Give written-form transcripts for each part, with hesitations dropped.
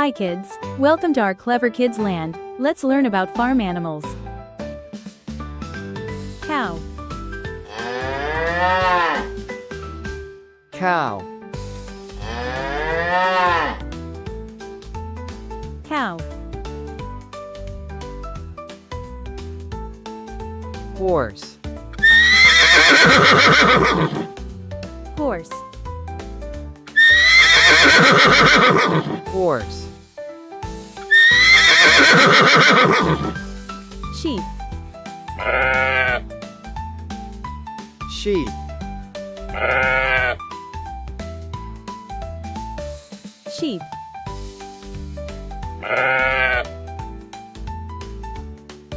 Hi kids, welcome to our Clever Kids Land. Let's learn about farm animals. Cow. Cow. Cow. Horse. Horse. Horse. Sheep. Sheep. Sheep.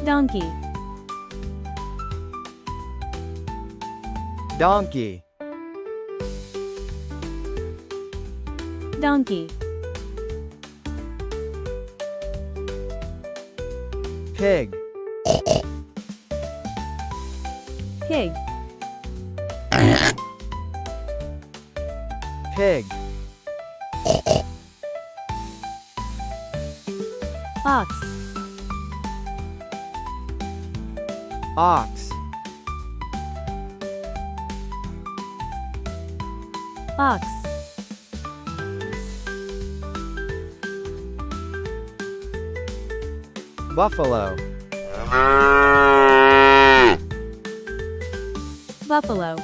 Donkey. Donkey. Donkey. Pig. Pig. Pig. Ox. Ox. Ox. Buffalo. Buffalo.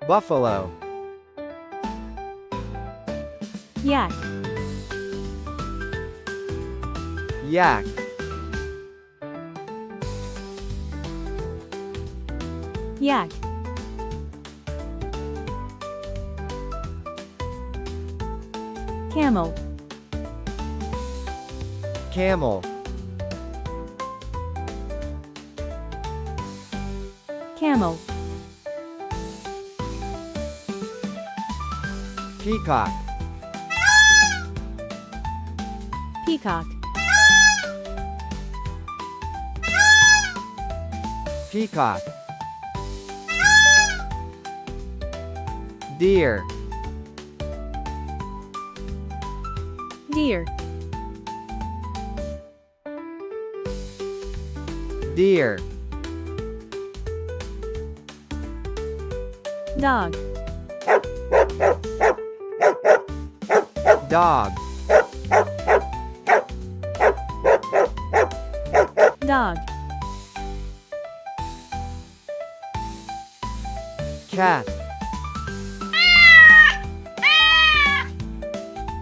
Buffalo. Yak. Yak. Yak. Camel. Camel. Camel. Peacock. Peacock. Peacock. Deer. Deer. Deer. Dog. Dog. Dog. Cat.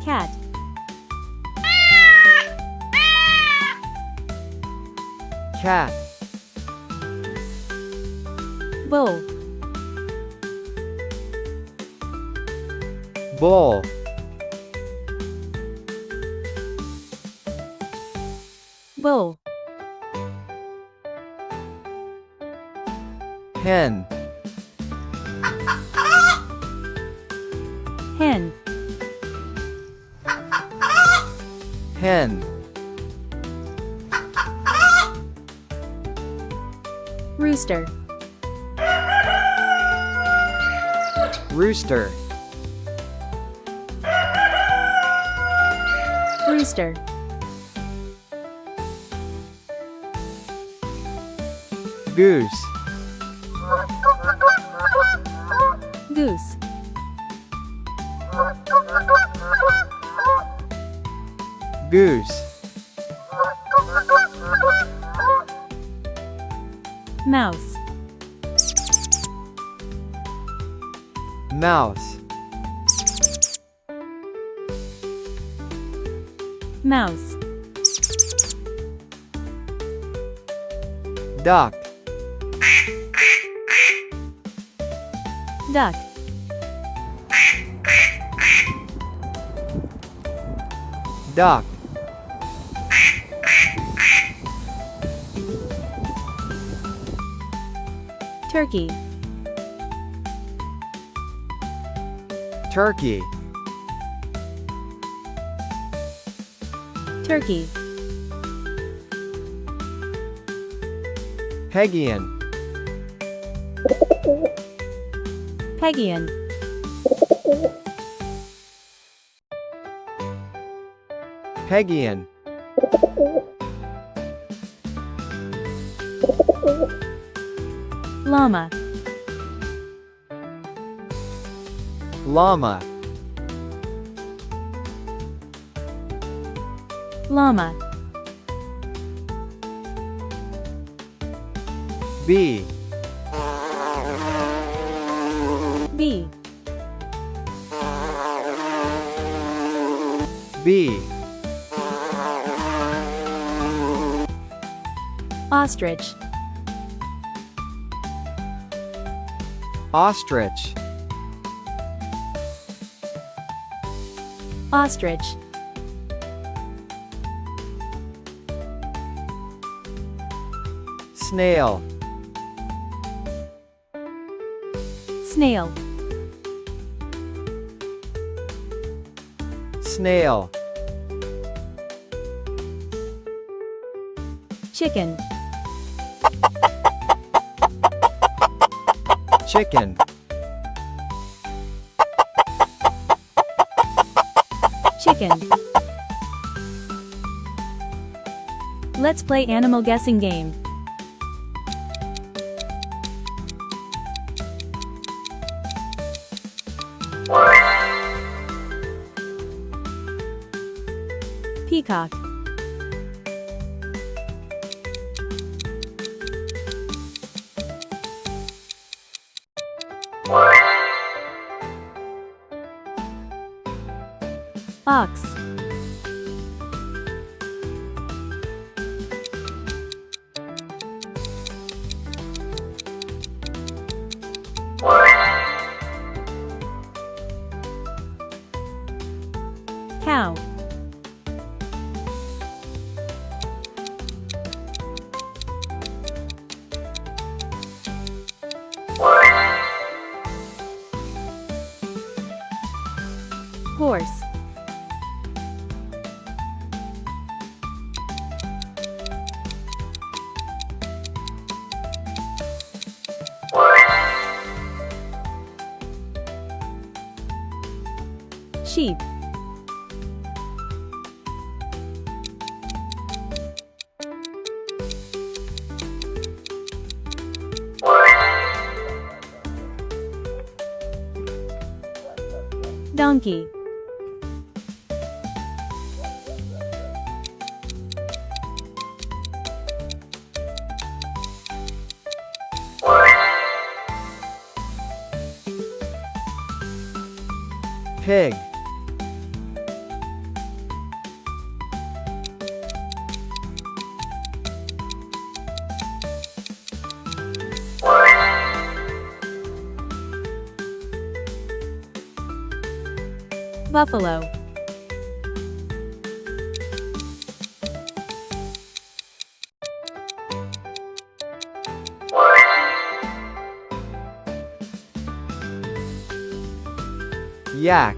Cat. Cat. Bull. Bull. Bull. Hen. Hen. Hen. Rooster. Rooster. Rooster. Goose. Goose. Goose. Mouse. Mouse. Mouse. Duck. Duck. Duck. Turkey. Turkey. Turkey. Pegian. Pegian. Pegian. Llama. Llama. Llama. Bee. Bee. Bee. Ostrich. Ostrich. Ostrich. Snail. Snail. Snail. Chicken. Chicken. Chicken. Let's play animal guessing game. Peacock. Ox. Cow. Horse. Sheep. Donkey. Pig. Buffalo. Yak.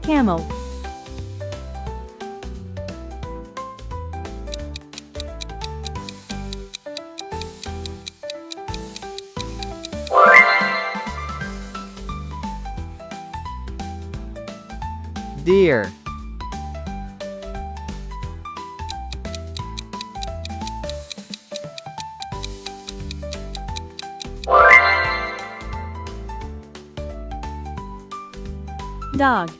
Camel. Deer. Dog.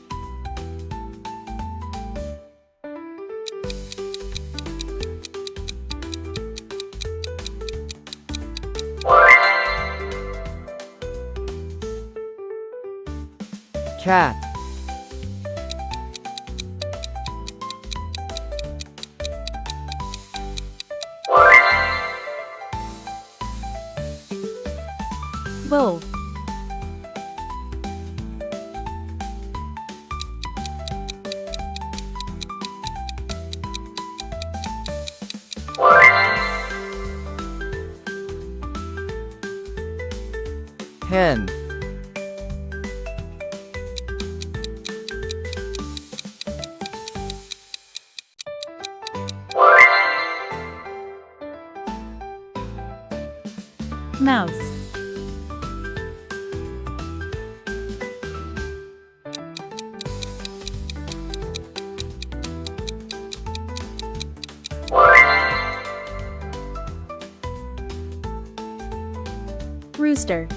Cat. Bull. Hen. Mouse. Rooster.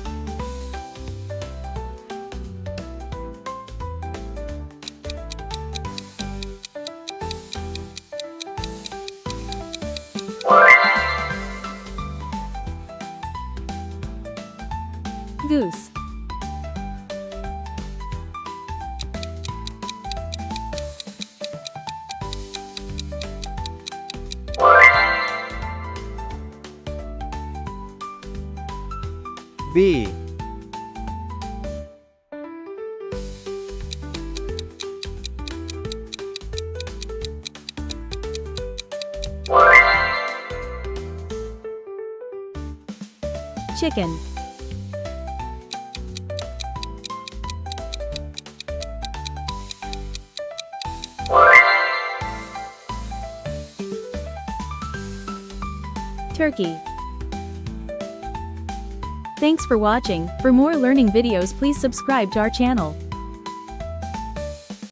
Goose. Bee. Chicken. Turkey. Thanks for watching. For more learning videos, please subscribe to our channel.